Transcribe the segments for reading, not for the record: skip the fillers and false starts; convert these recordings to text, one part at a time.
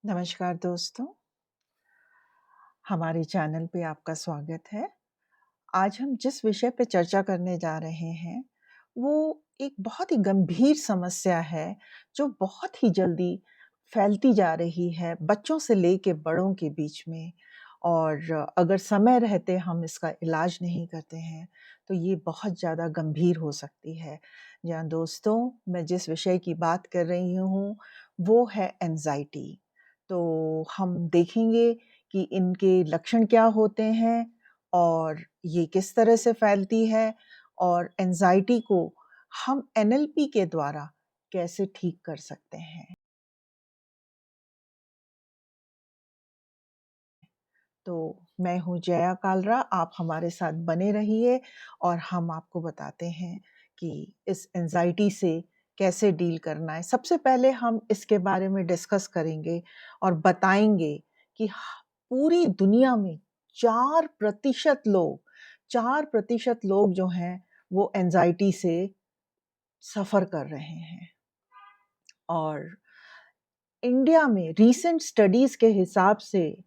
नमस्कार दोस्तों, हमारे चैनल पे आपका स्वागत है। आज हम जिस विषय पे चर्चा करने जा रहे हैं, वो एक बहुत ही गंभीर समस्या है, जो बहुत ही जल्दी फैलती जा रही है बच्चों से लेके बड़ों के बीच में। और अगर समय रहते हम इसका इलाज नहीं करते हैं, तो ये बहुत ज़्यादा गंभीर हो सकती है। जहाँ दोस्तों, मैं जिस विषय की बात कर रही हूँ, वो है एंग्ज़ायटी। तो हम देखेंगे कि इनके लक्षण क्या होते हैं और ये किस तरह से फैलती है, और एंग्ज़ायटी को हम एनएलपी के द्वारा कैसे ठीक कर सकते हैं। तो मैं हूँ जया कालरा, आप हमारे साथ बने रहिए और हम आपको बताते हैं कि इस एंग्ज़ायटी से कैसे डील करना है। सबसे पहले हम इसके बारे में डिस्कस करेंगे और बताएँगे कि पूरी दुनिया में 4% लोग जो हैं, वो एंग्ज़ायटी से सफ़र कर रहे हैं। और इंडिया में रीसेंट स्टडीज़ के हिसाब से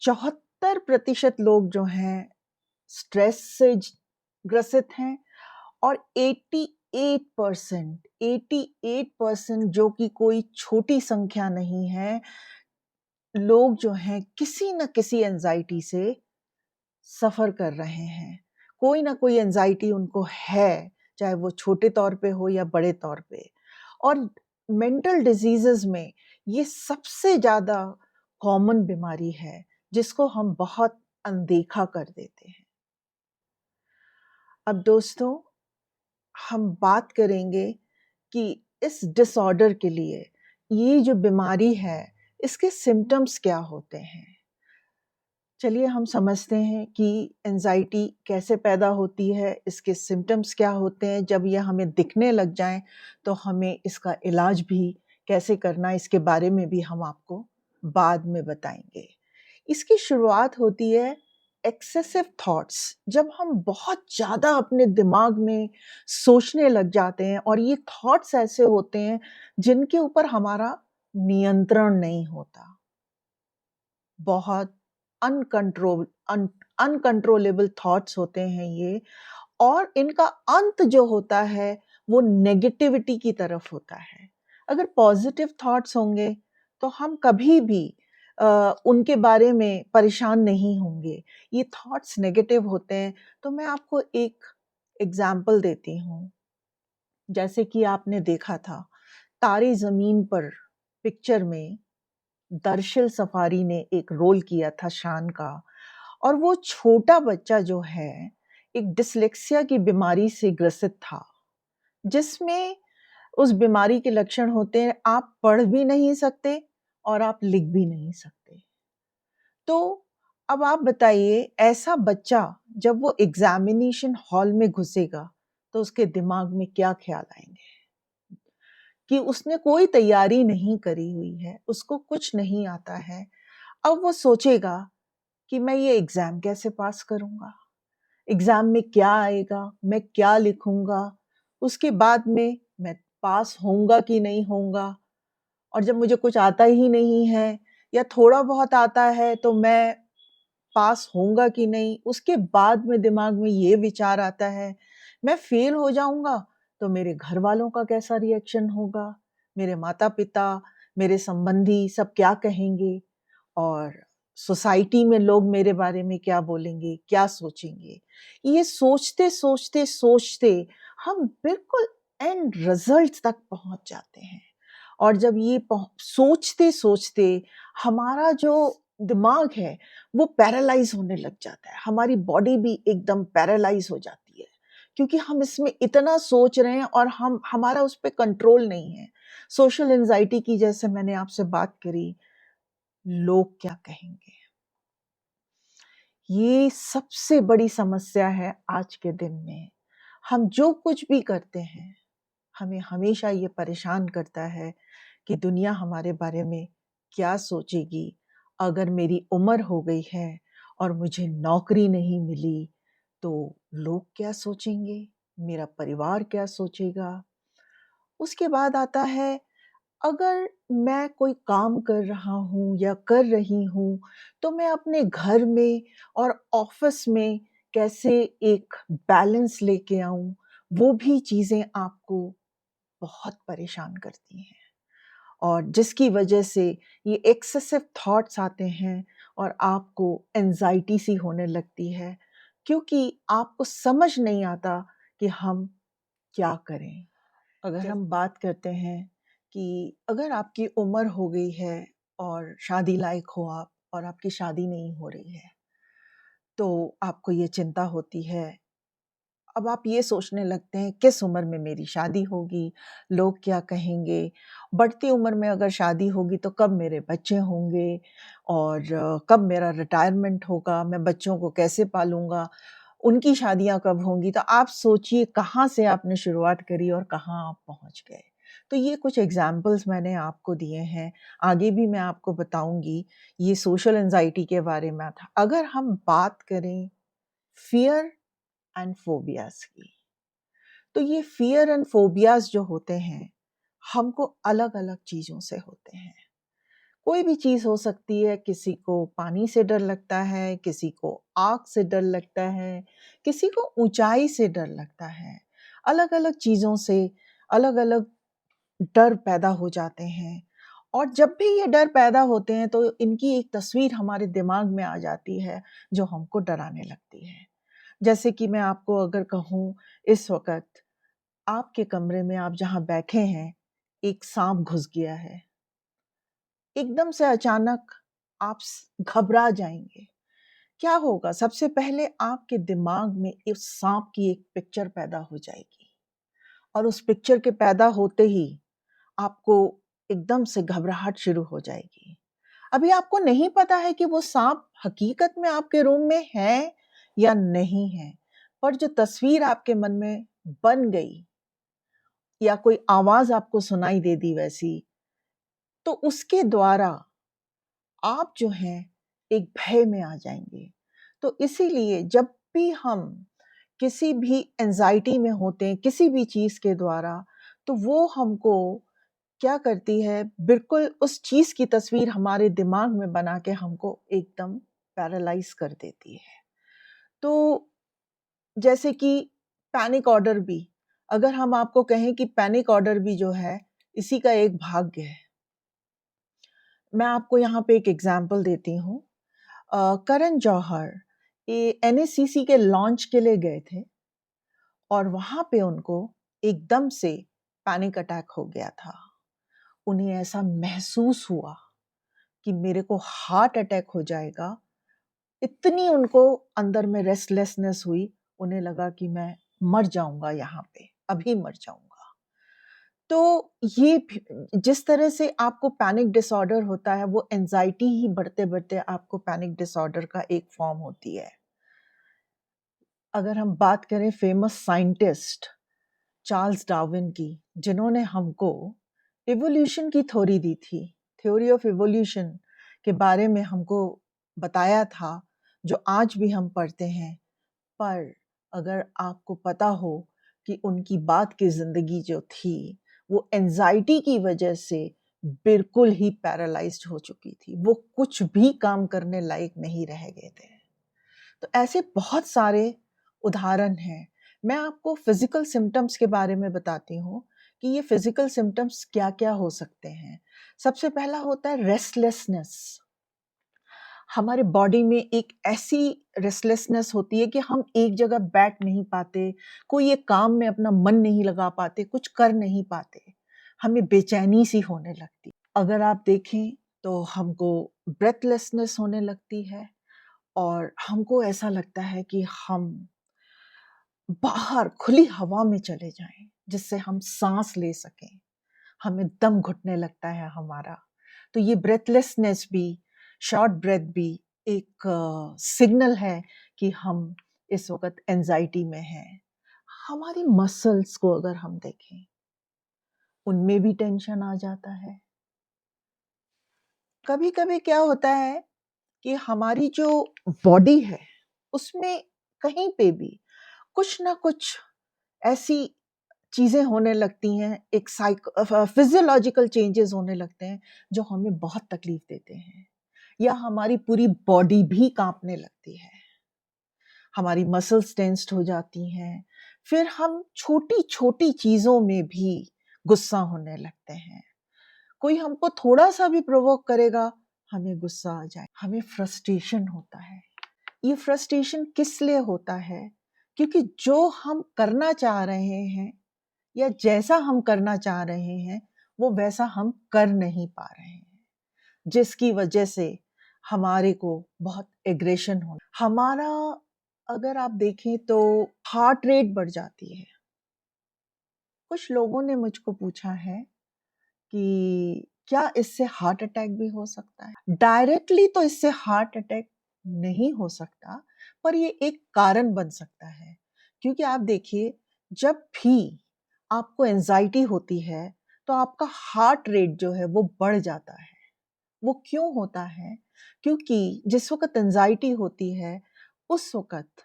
74% लोग जो हैं, स्ट्रेस से ग्रसित हैं। और 88% जो कि कोई छोटी संख्या नहीं है, लोग जो हैं किसी न किसी एंग्ज़ायटी से सफ़र कर रहे हैं। कोई ना कोई एंग्ज़ायटी उनको है, चाहे वो छोटे तौर पे हो या बड़े तौर पे। और मेंटल डिज़ीज़ेज़ में ये सबसे ज़्यादा कॉमन बीमारी है, जिसको हम बहुत अनदेखा कर देते हैं। अब दोस्तों, हम बात करेंगे कि इस डिसऑर्डर के लिए, ये जो बीमारी है, इसके सिम्पटम्स क्या होते हैं? चलिए हम समझते हैं कि एंग्ज़ायटी कैसे पैदा होती है, इसके सिम्पटम्स क्या होते हैं। जब ये हमें दिखने लग जाएँ, तो हमें इसका इलाज भी कैसे करना है, इसके बारे में भी हम आपको बाद में बताएँगे। इसकी शुरुआत होती है एक्सेसिव थॉट्स, जब हम बहुत ज़्यादा अपने दिमाग में सोचने लग जाते हैं और ये थॉट्स ऐसे होते हैं, जिनके ऊपर हमारा नियंत्रण नहीं होता। बहुत अनकंट्रोल अन अनकंट्रोलेबल थॉट्स होते हैं ये, और इनका अंत जो होता है, वो नेगेटिविटी की तरफ होता है। अगर पॉज़िटिव थॉट्स होंगे, तो हम कभी भी उनके बारे में परेशान नहीं होंगे। ये थॉट्स नेगेटिव होते हैं, तो मैं आपको एक एग्ज़ाम्पल देती हूँ। जैसे कि आपने देखा था, तारे ज़मीन पर पिक्चर में दरशिल सफारी ने एक रोल किया था शान का। और वो छोटा बच्चा जो है, एक डिस्लेक्सिया की बीमारी से ग्रसित था, जिसमें उस बीमारी के लक्षण होते हैं, आप पढ़ भी नहीं सकते और आप लिख भी नहीं सकते। तो अब आप बताइए, ऐसा बच्चा जब वो एग्ज़ामिनेशन हॉल में घुसेगा, तो उसके दिमाग में क्या ख़्याल आएँगे? कि उसने कोई तैयारी नहीं करी हुई है, उसको कुछ नहीं आता है। अब वो सोचेगा कि मैं ये एग्ज़ाम कैसे पास करूँगा? एग्ज़ाम में क्या आएगा? मैं क्या लिखूँगा? उसके बाद में मैं पास होऊँगा कि नहीं होऊँगा? और जब मुझे कुछ आता ही नहीं है या थोड़ा बहुत आता है, तो मैं पास होऊँगा कि नहीं? उसके बाद में दिमाग में ये विचार आता है, मैं फ़ेल हो जाऊँगा, तो मेरे घरवालों का कैसा रिएक्शन होगा? मेरे माता-पिता, मेरे संबंधी सब क्या कहेंगे? और सोसाइटी में लोग मेरे बारे में क्या बोलेंगे, क्या सोचेंगे? ये सोचते हम बिल्कुल एंड रिज़ल्ट तक पहुँच जाते हैं। और जब ये सोचते-सोचते हमारा जो दिमाग है, वो पैरालाइज़ होने लग जाता है। हमारी बॉडी भी एकदम पैरालाइज़ हो जाती है, क्योंकि हम इसमें इतना सोच रहे हैं और हमारा उस पे कंट्रोल नहीं है। सोशल एंग्ज़ायटी की जैसे मैंने आपसे बात करी, लोग क्या कहेंगे? ये सबसे बड़ी समस्या है आज के दिन में। हम जो कुछ भी करते हैं, हमें हमेशा ये परेशान करता है कि दुनिया हमारे बारे में क्या सोचेगी? अगर मेरी उम्र हो गई है और मुझे नौकरी नहीं मिली, तो लोग क्या सोचेंगे? मेरा परिवार क्या सोचेगा? उसके बाद आता है, अगर मैं कोई काम कर रहा हूँ या कर रही हूँ, तो मैं अपने घर में और ऑफ़िस में कैसे एक बैलेंस लेके आऊँ, वो भी चीज़ें आपको बहुत परेशान करती हैं। और जिसकी वजह से ये एक्सेसिव थॉट्स आते हैं और आपको एंग्ज़ायटी सी होने लगती है, क्योंकि आपको समझ नहीं आता कि हम क्या करें? अगर जैस हम बात करते हैं कि अगर आपकी उम्र हो गई है और शादी लायक हो आप और आपकी शादी नहीं हो रही है, तो आपको ये चिंता होती है। अब आप ये सोचने लगते हैं किस उम्र में मेरी शादी होगी, लोग क्या कहेंगे? बढ़ती उम्र में अगर शादी होगी तो कब मेरे बच्चे होंगे और कब मेरा रिटायरमेंट होगा, मैं बच्चों को कैसे पालूँगा? उनकी शादियाँ कब होंगी? तो आप सोचिए कहाँ से आपने शुरुआत करी और कहाँ आप पहुँच गए। तो ये कुछ एग्ज़ाम्पल्स मैंने आपको दिए हैं, आगे भी मैं आपको बताऊँगी, ये सोशल एंग्ज़ायटी के बारे में था। अगर हम बात करें फ़ियर एंड फ़ोबियाज़ की, तो ये फ़ियर एंड फ़ोबियाज़ जो होते हैं, हमको अलग-अलग चीज़ों से होते हैं। कोई भी चीज़ हो सकती है, किसी को पानी से डर लगता है, किसी को आग से डर लगता है, किसी को ऊँचाई से डर लगता है। अलग-अलग चीज़ों से अलग-अलग डर पैदा हो जाते हैं और जब भी ये डर पैदा होते हैं, तो इनकी एक तस्वीर हमारे दिमाग में आ जाती है, जो हमको डराने लगती है। जैसे कि मैं आपको अगर कहूँ, इस वक़्त आपके कमरे में आप जहाँ बैठे हैं, एक साँप घुस गया है। एकदम से अचानक आप घबरा जाएँगे। क्या होगा? सबसे पहले आपके दिमाग में इस साँप की एक पिक्चर पैदा हो जाएगी और उस पिक्चर के पैदा होते ही आपको एकदम से घबराहट शुरू हो जाएगी। अभी आपको नहीं पता है कि वो साँप हकीकत में आपके रूम में है या नहीं है, पर जो तस्वीर आपके मन में बन गई या कोई आवाज़ आपको सुनाई दे दी वैसी, तो उसके द्वारा आप जो हैं एक भय में आ जाएँगे। तो इसीलिए जब भी हम किसी भी एंग्ज़ायटी में होते हैं, किसी भी चीज़ के द्वारा, तो वो हमको क्या करती है, बिल्कुल उस चीज़ की तस्वीर हमारे दिमाग में बना के हमको एकदम पैरालाइज़ कर देती है। तो जैसे कि पैनिक ऑर्डर भी, अगर हम आपको कहें कि पैनिक ऑर्डर भी जो है, इसी का एक भाग्य है। मैं आपको यहाँ पे एक एग्ज़ाम्पल देती हूँ। करण जौहर ये एनएससीसी के लॉन्च के लिए गए थे और वहाँ पे उनको एकदम से पैनिक अटैक हो गया था। उन्हें ऐसा महसूस हुआ कि मेरे को हार्ट अटैक हो जाएगा। इतनी उनको अंदर में रेस्टलेसनेस हुई, उन्हें लगा कि मैं मर जाऊँगा यहाँ पे, अभी मर जाऊँगा। तो ये भी जिस तरह से आपको पैनिक डिसऑर्डर होता है, वो एंग्ज़ायटी ही बढ़ते-बढ़ते आपको पैनिक डिसऑर्डर का एक फ़ॉर्म होती है। अगर हम बात करें फ़ेमस साइंटिस्ट चार्ल्स डार्विन की, जिन्होंने हमको इवोल्यूशन की थ्योरी दी थी, थ्योरी ऑफ इवोल्यूशन के बारे में हमको बताया था, जो आज भी हम पढ़ते हैं। पर अगर आपको पता हो कि उनकी बाद की ज़िंदगी जो थी, वो एंग्ज़ायटी की वजह से बिल्कुल ही पैरालाइज़्ड हो चुकी थी। वो कुछ भी काम करने लायक नहीं रह गए थे। तो ऐसे बहुत सारे उदाहरण हैं। मैं आपको फिज़िकल सिम्पटम्स के बारे में बताती हूँ कि ये फिज़िकल सिम्पटम्स क्या-क्या हो सकते हैं। सबसे पहला होता है रेस्टलेसनेस। हमारे बॉडी में एक ऐसी रेस्टलेसनेस होती है कि हम एक जगह बैठ नहीं पाते, कोई एक काम में अपना मन नहीं लगा पाते, कुछ कर नहीं पाते। हमें बेचैनी सी होने लगती। अगर आप देखें तो हमको ब्रेथलेसनेस होने लगती है और हमको ऐसा लगता है कि हम बाहर खुली हवा में चले जाएँ, जिससे हम साँस ले सकें। हमें दम घुटने लगता है हमारा। तो ये ब्रेथलेसनेस भी, शॉर्ट ब्रेथ भी एक सिग्नल है कि हम इस वक़्त एंग्ज़ायटी में हैं। हमारी मसल्स को अगर हम देखें, उनमें भी टेंशन आ जाता है। कभी-कभी क्या होता है कि हमारी जो बॉडी है, उसमें कहीं पे भी कुछ ना कुछ ऐसी चीज़ें होने लगती हैं, एक फिज़ियोलॉजिकल चेंजेस होने लगते हैं, जो हमें बहुत तकलीफ़ देते हैं, या हमारी पूरी बॉडी भी काँपने लगती है। हमारी मसल्स टेंस्ड हो जाती हैं, फिर हम छोटी-छोटी चीज़ों में भी गुस्सा होने लगते हैं। कोई हमको थोड़ा-सा भी प्रोवोक करेगा, हमें गुस्सा आ जाए, हमें फ्रस्ट्रेशन होता है। ये फ्रस्ट्रेशन किस लिए होता है? क्योंकि जो हम करना चाह रहे हैं या जैसा हम करना चाह रहे हैं, वो वैसा हम कर नहीं पा रहे हैं, जिसकी वजह से हमारे को बहुत एग्रेशन हो हमारा, अगर आप देखें तो हार्ट रेट बढ़ जाती है। कुछ लोगों ने मुझको पूछा है कि क्या इससे हार्ट अटैक भी हो सकता है? डायरेक्टली तो इससे हार्ट अटैक नहीं हो सकता, पर ये एक कारण बन सकता है। क्योंकि आप देखिए, जब भी आपको एंग्ज़ायटी होती है, तो आपका हार्ट रेट जो है वो बढ़ जाता है। वो क्यों होता है? क्योंकि जिस वक़्त एंग्ज़ायटी होती है, उस वक़्त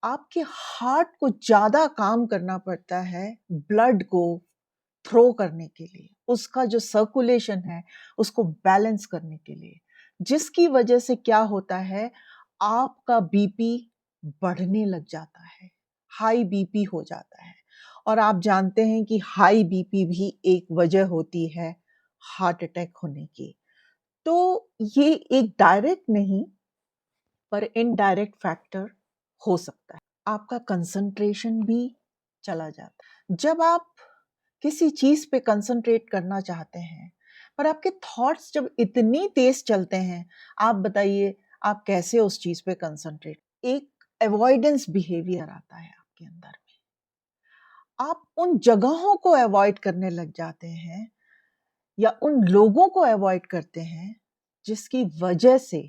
आपके हार्ट को ज़्यादा काम करना पड़ता है ब्लड को थ्रो करने के लिए, उसका जो सर्कुलेशन है, उसको बैलेंस करने के लिए। जिसकी वजह से क्या होता है, आपका बीपी बढ़ने लग जाता है, हाई बीपी हो जाता है। और आप जानते हैं कि हाई बीपी भी एक वजह होती है हार्ट अटैक होने की। तो ये एक डायरेक्ट नहीं, पर इनडायरेक्ट फैक्टर हो सकता है। आपका कंसंट्रेशन भी चला जाता है। जब आप किसी चीज़ पे कंसंट्रेट करना चाहते हैं, पर आपके थॉट्स जब इतनी तेज़ चलते हैं, आप बताइए आप कैसे उस चीज़ पे कंसंट्रेट, एक अवॉइडेंस बिहेवियर आता है आपके अंदर में। आप उन जगहों को अवॉइड करने लग जाते हैं या उन लोगों को अवॉइड करते हैं, जिसकी वजह से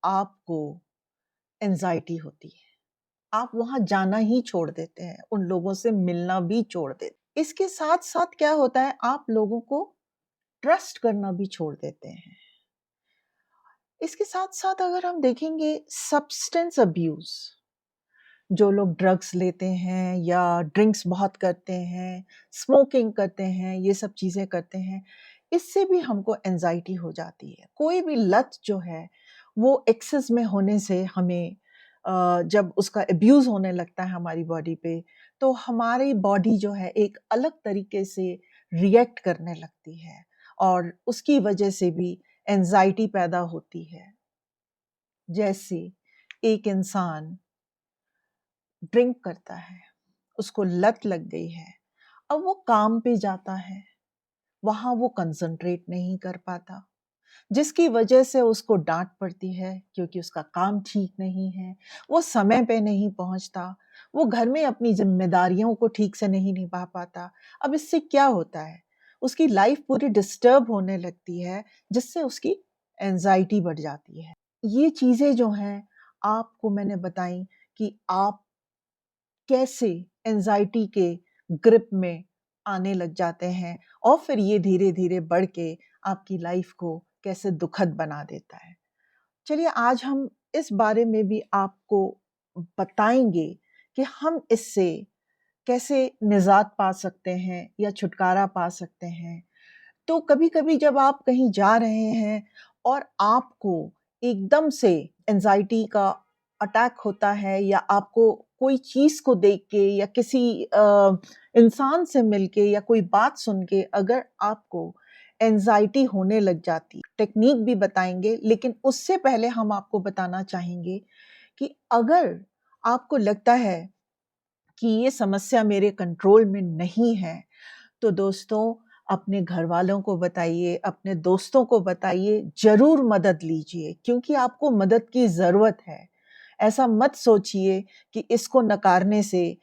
आपको एंग्ज़ायटी होती है। आप वहाँ जाना ही छोड़ देते हैं, उन लोगों से मिलना भी छोड़ देते हैं। इसके साथ-साथ क्या होता है, आप लोगों को ट्रस्ट करना भी छोड़ देते हैं। इसके साथ-साथ अगर हम देखेंगे सब्सटेंस अब्यूज़, जो लोग ड्रग्स लेते हैं या ड्रिंक्स बहुत करते हैं, स्मोकिंग करते हैं, ये सब चीज़ें करते हैं, इससे भी हमको एंग्ज़ायटी हो जाती है। कोई भी लत जो है, वो एक्सेस में होने से हमें जब उसका अब्यूज़ होने लगता है हमारी बॉडी पे, तो हमारी बॉडी जो है एक अलग तरीके से रिएक्ट करने लगती है और उसकी वजह से भी एंग्ज़ायटी पैदा होती है। जैसे एक इंसान ड्रिंक करता है, उसको लत लग गई है, अब वो काम पे जाता है, वहाँ वो कंसंट्रेट नहीं कर पाता, जिसकी वजह से उसको डाँट पड़ती है क्योंकि उसका काम ठीक नहीं है, वो समय पे नहीं पहुँचता, वो घर में अपनी ज़िम्मेदारियों को ठीक से नहीं निभा पाता। अब इससे क्या होता है? उसकी लाइफ़ पूरी डिस्टर्ब होने लगती है, जिससे उसकी एंग्ज़ायटी बढ़ जाती है। ये चीज़ें जो हैं, आपको मैंने बताई कि आप कैसे एंग्ज़ायटी के ग्रिप में आने लग जाते हैं और फिर ये धीरे-धीरे बढ़ के आपकी लाइफ़ को कैसे दुखद बना देता है। चलिए आज हम इस बारे में भी आपको बताएँगे कि हम इससे कैसे निजात पा सकते हैं या छुटकारा पा सकते हैं। तो कभी-कभी जब आप कहीं जा रहे हैं और आपको एकदम से एंग्ज़ायटी का अटैक होता है या आपको कोई चीज़ को देख के या किसी इंसान से मिलके या कोई बात सुन के अगर आपको एंग्ज़ायटी होने लग जाती, टेक्नीक भी बताएँगे, लेकिन उससे पहले हम आपको बताना चाहेंगे कि अगर आपको लगता है कि ये समस्या मेरे कंट्रोल में नहीं है, तो दोस्तों अपने घरवालों को बताइए, अपने दोस्तों को बताइए, ज़रूर मदद लीजिए क्योंकि आपको मदद की ज़रूरत है। ऐसा मत सोचिए कि इसको नकारने से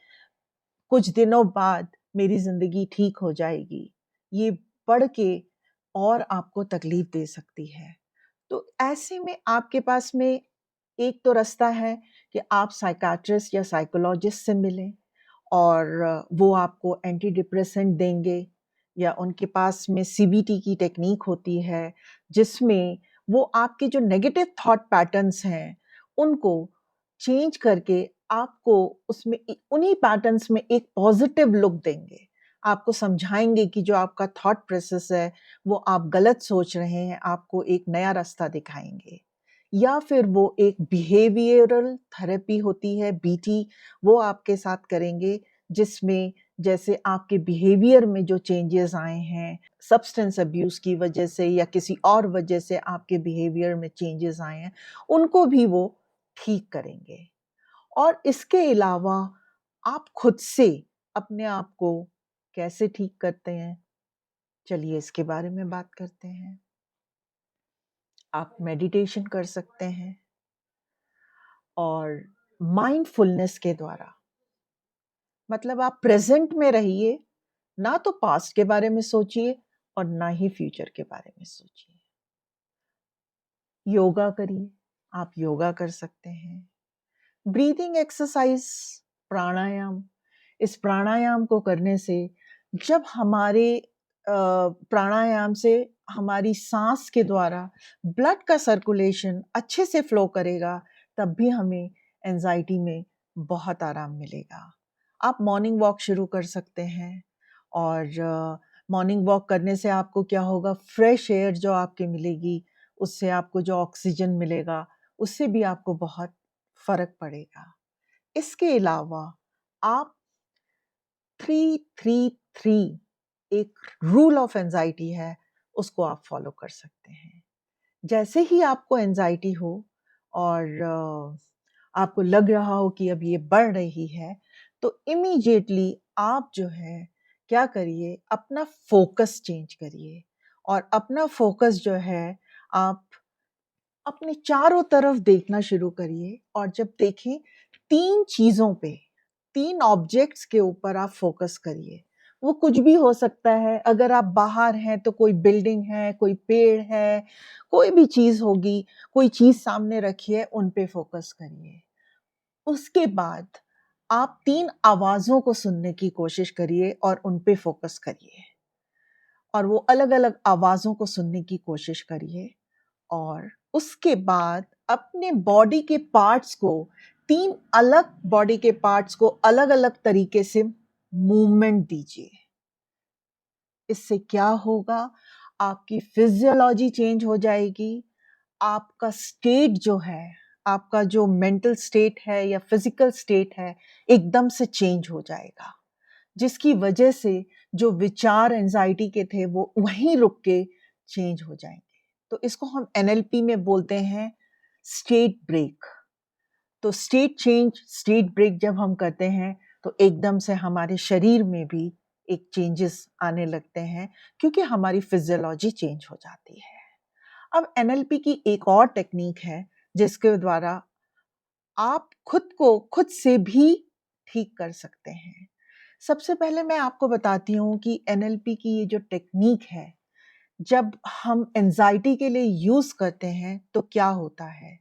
कुछ दिनों बाद मेरी ज़िंदगी ठीक हो जाएगी। ये बढ़ के और आपको तकलीफ़ दे सकती है। तो ऐसे में आपके पास में एक तो रास्ता है कि आप साइकियाट्रिस्ट या साइकोलॉजिस्ट से मिलें और वो आपको एंटी डिप्रेसेंट देंगे या उनके पास में सीबीटी की टेक्नीक होती है, जिसमें वो आपके जो नेगेटिव थॉट पैटर्न्स हैं, उनको चेंज करके आपको उसमें उन्हीं पैटर्न्स में एक पॉजिटिव लुक देंगे। आपको समझाएँगे कि जो आपका थॉट प्रोसेस है, वो आप गलत सोच रहे हैं, आपको एक नया रास्ता दिखाएँगे। या फिर वो एक बिहेवियरल थेरेपी होती है, बीटी, वो आपके साथ करेंगे, जिसमें जैसे आपके बिहेवियर में जो चेंजेस आए हैं, सब्सटेंस अब्यूज़ की वजह से या किसी और वजह से आपके बिहेवियर में चेंजेस आए हैं, उनको भी वो ठीक करेंगे। और इसके अलावा आप खुद से अपने आप को कैसे ठीक करते हैं? चलिए इसके बारे में बात करते हैं। आप मेडिटेशन कर सकते हैं और माइंडफुलनेस के द्वारा, मतलब आप प्रेज़ेंट में रहिए, ना तो पास्ट के बारे में सोचिए और ना ही फ्यूचर के बारे में सोचिए। योगा करिए, आप योगा कर सकते हैं। ब्रीथिंग एक्सरसाइज, प्राणायाम, इस प्राणायाम को करने से जब हमारे प्राणायाम से हमारी सांस के द्वारा ब्लड का सर्कुलेशन अच्छे से फ्लो करेगा, तब भी हमें एंजाइटी में बहुत आराम मिलेगा। आप मॉर्निंग वॉक शुरू कर सकते हैं और मॉर्निंग वॉक करने से आपको क्या होगा, फ्रेश एयर जो आपके मिलेगी, उससे आपको जो ऑक्सीजन मिलेगा, उससे भी आपको बहुत फ़र्क पड़ेगा। इसके अलावा आप 3-3-3 एक रूल ऑफ एंजाइटी है, उसको आप फ़ॉलो कर सकते हैं। जैसे ही आपको एंजाइटी हो और आपको लग रहा हो कि अब ये बढ़ रही है, तो इमीडिएटली आप जो है क्या करिए, अपना फ़ोकस चेंज करिए और अपना फ़ोकस जो है आप अपने चारों तरफ देखना शुरू करिए और जब देखें 3 चीज़ों पे, 3 ऑब्जेक्ट्स के ऊपर आप फ़ोकस करिए। वो कुछ भी हो सकता है, अगर आप बाहर हैं तो कोई बिल्डिंग है, कोई पेड़ है, कोई भी चीज़ होगी, कोई चीज़ सामने रखिए, उन पे फ़ोकस करिए। उसके बाद आप 3 आवाज़ों को सुनने की कोशिश करिए और उन पे फ़ोकस करिए और वो अलग-अलग आवाज़ों को सुनने की कोशिश करिए और उसके बाद अपने बॉडी के पार्ट्स को, 3 अलग बॉडी के पार्ट्स को अलग-अलग तरीके से मूवमेंट दीजिए। इससे क्या होगा, आपकी फिजियोलॉजी चेंज हो जाएगी, आपका स्टेट जो है, आपका जो मेंटल स्टेट है या फिजिकल स्टेट है, एकदम से चेंज हो जाएगा। जिसकी वजह से जो विचार एंजाइटी के थे, वो वहीं रुक के चेंज हो जाएँगे। तो इसको हम एनएलपी में बोलते हैं स्टेट ब्रेक। तो स्टेट चेंज, स्टेट ब्रेक जब हम करते हैं, तो एकदम से हमारे शरीर में भी एक चेंजेस आने लगते हैं, क्योंकि हमारी फिजियोलॉजी चेंज हो जाती है। अब एनएलपी की एक और टेक्नीक है, जिसके द्वारा आप खुद को खुद से भी ठीक कर सकते हैं। सबसे पहले मैं आपको बताती हूँ कि एनएलपी की ये जो टेक्नीक है, जब हम एंजाइटी के लिए यूज़ करते हैं, तो क्या होता है?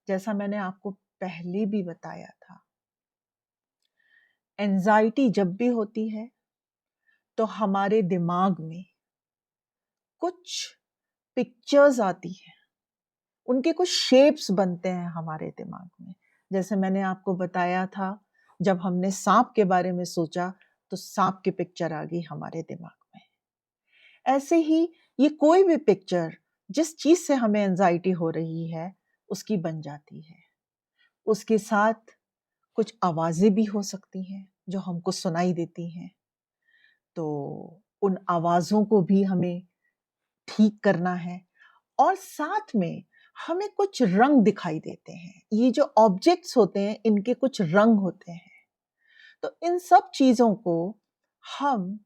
जैसा मैंने आपको पहले भी बताया था, एंजाइटी जब भी होती है, तो हमारे दिमाग में कुछ पिक्चर्स आती हैं, उनके कुछ शेप्स बनते हैं हमारे दिमाग में। जैसे मैंने आपको बताया था, जब हमने साँप के बारे में सोचा, तो साँप की पिक्चर आ गई हमारे दिमाग में। ऐसे ही ये कोई भी पिक्चर जिस चीज़ से हमें एंजाइटी हो रही है, उसकी बन जाती है। उसके साथ कुछ आवाज़ें भी हो सकती हैं, जो हमको सुनाई देती हैं। तो उन आवाज़ों को भी हमें ठीक करना है और साथ में हमें कुछ रंग दिखाई देते हैं। ये जो ऑब्जेक्ट्स होते हैं, इनके कुछ रंग होते हैं। तो इन सब चीज़ों को हम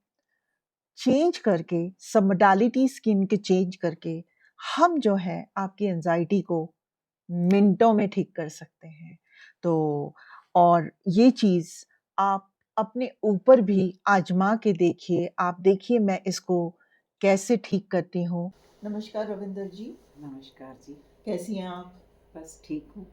चेंज करके, सब मोडालिटीज़ की इनके चेंज करके, हम जो है आपकी एंजाइटी को मिनटों में ठीक कर सकते हैं। तो और ये चीज़ आप अपने ऊपर भी आज़मा के देखिए। आप देखिए मैं इसको कैसे ठीक करती हूँ। नमस्कार रविंदर जी। नमस्कार जी। कैसी हैं आप? बस ठीक हूँ।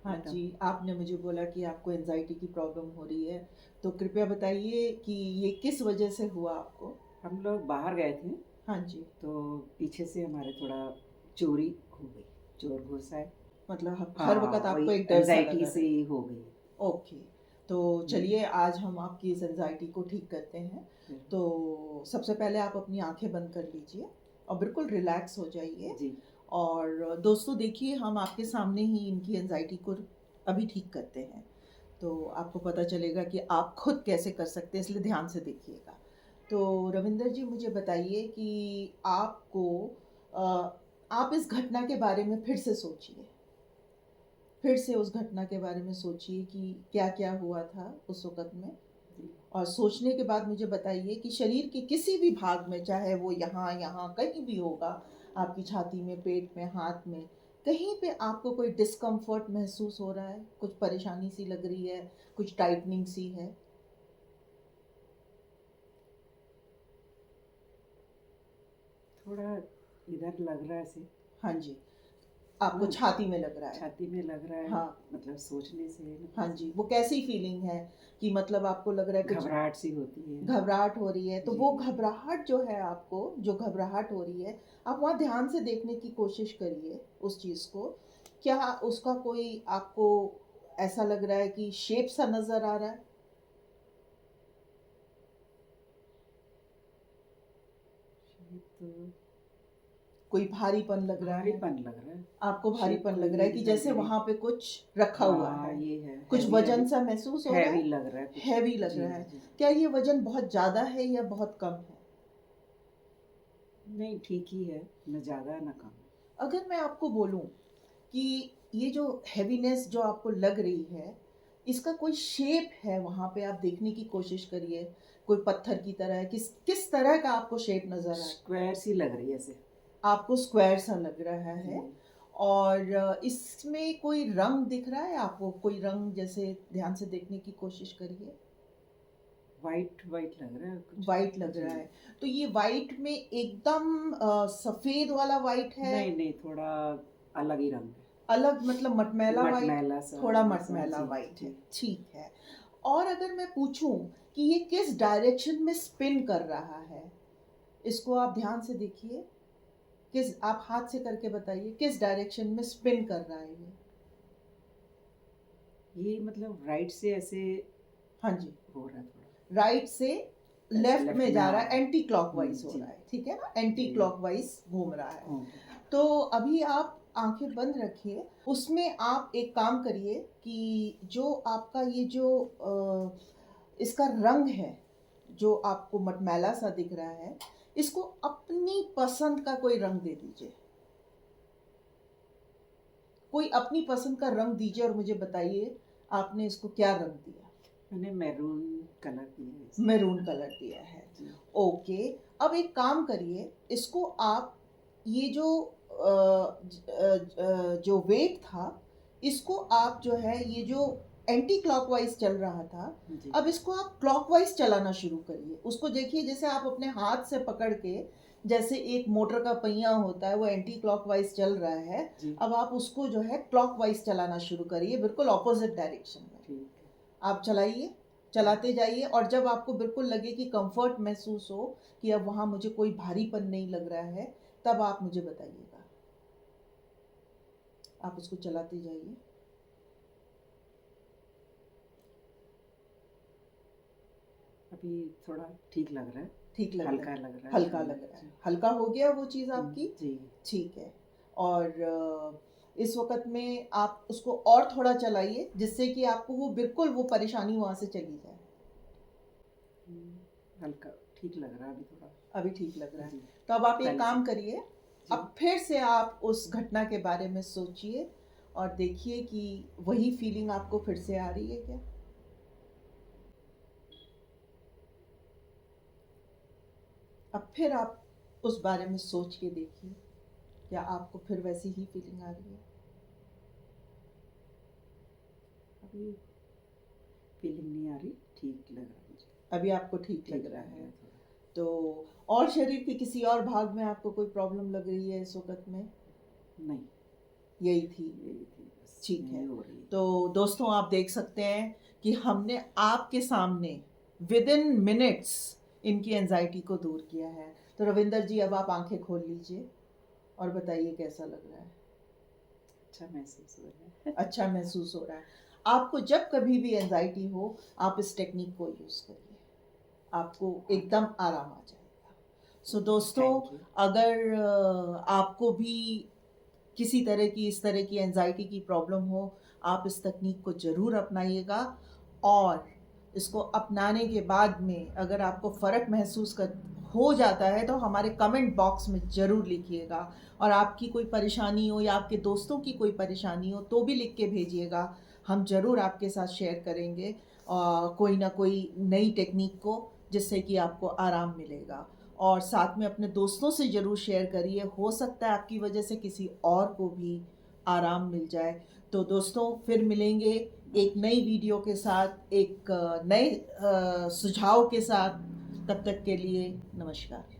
हाँ एकदम। जी, आपने मुझे बोला कि आपको एंजाइटी की प्रॉब्लम हो रही है, तो कृपया बताइए कि ये किस वजह से हुआ आपको? हम लोग बाहर गए थे, हाँ जी, तो पीछे से हमारे थोड़ा चोरी हो गई, चोर घुस आए। मतलब हर हाँ, वक़्त आपको वही एक डर सा एंजाइटी लगा से रहता ही हो गई। ओके, तो चलिए आज हम आपकी इस एंजाइटी को ठीक करते हैं। तो सबसे पहले आप अपनी आंखें बंद कर लीजिए और बिल्कुल रिलैक्स हो जाइए। जी। और दोस्तों देखिए, हम आपके सामने ही इनकी एंजाइटी को अभी ठीक करते हैं, तो आपको पता चलेगा कि आप खुद कैसे कर सकते हैं, इसलिए ध्यान से देखिएगा। तो रविंदर जी, मुझे बताइए कि आपको आप इस घटना के बारे में फिर से सोचिए। फिर से उस घटना के बारे में सोचिए कि क्या-क्या हुआ था उस वक़्त में। जी। और सोचने के बाद मुझे बताइए कि शरीर के किसी भी भाग में, चाहे वो यहाँ कहीं भी होगा, आपकी छाती में, पेट में, हाथ में, कहीं पे आपको कोई डिस्कम्फ़र्ट महसूस हो रहा है? कुछ परेशानी सी लग रही है, कुछ टाइटनिंग सी है? थोड़ा इधर लग रहा है ऐसे। हाँ जी, आपको हाँ, छाती में लग रहा है। छाती में लग रहा है। हाँ, मतलब सोचने से हाँ मतलब जी, वो कैसी फीलिंग है कि मतलब आपको लग रहा है कुछ घबराहट सी होती है। घबराहट हो रही है? तो जी। वो घबराहट जो है आपको, जो घबराहट हो रही है, आप वहाँ ध्यान से देखने की कोशिश करिए उस चीज़ को। क्या उसका कोई आपको ऐसा लग रहा है कि शेप सा नज़र आ रहा है? ये तो कोई भारीपन लग रहा है? भारीपन लग रहा है। आपको शेप भारीपन कोई लग रहा है कि दिखाई जैसे दे रही। वहाँ पे कुछ रखा हुआ हाँ, है, ये है कुछ हैवी वज़न हैवी। सा महसूस हो रहा हैवी है? लग रहा है कुछ। हैवी लग जी, रहा है। जी। क्या ये वज़न बहुत ज़्यादा है या बहुत कम है? नहीं, ठीक ही है, ना ज़्यादा ना कम। अगर मैं आपको बोलूँ कि ये जो हेवीनेस जो आपको लग रही है, इसका कोई शेप है, वहाँ पे आप देखने की कोशिश करिए। कोई पत्थर की तरह है, किस किस तरह का आपको शेप नज़र आ रहा है? स्क्वायर सी लग रही है ऐसे। आपको स्क्वायर सा लग रहा जी। है। और इसमें कोई रंग दिख रहा है आपको? कोई रंग जैसे ध्यान से देखने की कोशिश करिए। व्हाइट व्हाइट लग रहा है कुछ। व्हाइट लग जी। रहा है। तो ये व्हाइट में एकदम सफ़ेद वाला व्हाइट है? नहीं, नहीं, थोड़ा अलग ही रंग है। अलग मतलब मटमैला व्हाइट? मटमैला सा थोड़ा ऐसा। मटमैला जी, व्हाइट जी। है, ठीक है। और अगर मैं पूछूं कि ये किस डायरेक्शन में स्पिन कर रहा है, इसको आप ध्यान से देखिए। किस, आप हाथ से करके बताइए किस डायरेक्शन में स्पिन कर रहा है ये? ये मतलब राइट से ऐसे हाँ जी, हो रहा है थोड़ा। राइट से लेफ्ट लेफ्ट में में, जा रहा हाँ। है, एंटी क्लॉकवाइज हो जी। रहा है, ठीक है ना? एंटी जी। क्लॉकवाइज घूम रहा है। हो गया। तो अभी आप आंखें बंद रखिए। उसमें आप एक काम करिए कि जो आपका ये जो इसका रंग है, जो आपको मटमैला सा दिख रहा है, इसको अपनी पसंद का कोई रंग दे दीजिए। कोई अपनी पसंद का रंग दीजिए और मुझे बताइए आपने इसको क्या रंग दिया? मैंने मैरून कलर दिया है इसे। मैरून कलर दिया है। जी। ओके, अब एक काम करिए, इसको आप ये जो जो वेट था, इसको आप जो है, ये जो एंटी क्लॉकवाइज चल रहा था, जी। अब इसको आप क्लॉकवाइज चलाना शुरू करिए। उसको देखिए जैसे आप अपने हाथ से पकड़ के, जैसे एक मोटर का पहिया होता है वो एंटी क्लॉकवाइज चल रहा है, जी। अब आप उसको जो है क्लॉकवाइज चलाना शुरू करिए, बिल्कुल ऑपोजिट डायरेक्शन में। ठीक है। आप चलाइए, चलाते जाइए और जब आपको बिल्कुल लगे कि कंफर्ट महसूस हो कि अब वहाँ मुझे कोई भारीपन नहीं लग रहा है, तब आप मुझे बताइएगा। आप उसको चलाते जाइए। अभी थोड़ा ठीक लग रहा है। ठीक लग रहा हल्का है? लग रहा है। हल्का लग रहा है। हल्का हो गया वो चीज़ आपकी? जी। ठीक है। और इस वक़्त में आप उसको और थोड़ा चलाइए जिससे कि आपको वो बिल्कुल वो परेशानी वहाँ से चली जाए। हल्का ठीक लग रहा है अभी थोड़ा। अभी ठीक लग रहा है। जी। तो अब आप एक पहले काम से। करिए, जी। अब फिर से आप उस घटना के बारे में सोचिए और देखिए कि वही फीलिंग आपको फिर से आ रही है क्या? अब फिर आप उस बारे में सोच के देखिए, क्या आपको फिर वैसी ही फीलिंग आ रही है? अभी फीलिंग नहीं आ रही, ठीक लग रहा है मुझे। अभी आपको ठीक लग ठीक रहा लग रहा है। है थोड़ा। तो और शरीर के किसी और भाग में आपको कोई प्रॉब्लम लग रही है इस वक़्त में? नहीं, यही थी? यही थी बस, ठीक है। यही हो रही है। तो दोस्तों आप देख सकते हैं कि हमने आपके सामने विदिन मिनट्स इनकी एंजाइटी को दूर किया है। तो रविंदर जी, अब आप आंखें खोल लीजिए और बताइए कैसा लग रहा है? अच्छा महसूस हो रहा है। अच्छा महसूस हो रहा है। आपको जब कभी भी एंजाइटी हो, आप इस टेक्निक को यूज़ करिए, आपको एकदम आराम आ जाएगा। सो दोस्तों, थैंक यू। अगर आपको भी किसी तरह की इस तरह की एंजाइटी की प्रॉब्लम हो, आप इस तकनीक को ज़रूर अपनाइएगा और इसको अपनाने के बाद में अगर आपको फ़र्क महसूस कर हो जाता है तो हमारे कमेंट बॉक्स में ज़रूर लिखिएगा, और आपकी कोई परेशानी हो या आपके दोस्तों की कोई परेशानी हो तो भी लिख के भेजिएगा। हम ज़रूर आपके साथ शेयर करेंगे कोई ना कोई नई टेक्निक को, जिससे कि आपको आराम मिलेगा। और साथ में अपने दोस्तों से ज़रूर शेयर करिए, हो सकता है आपकी वजह से किसी और को भी आराम मिल जाए। तो दोस्तों, फिर मिलेंगे एक नई वीडियो के साथ, एक नए सुझाव के साथ। तब तक के लिए नमस्कार।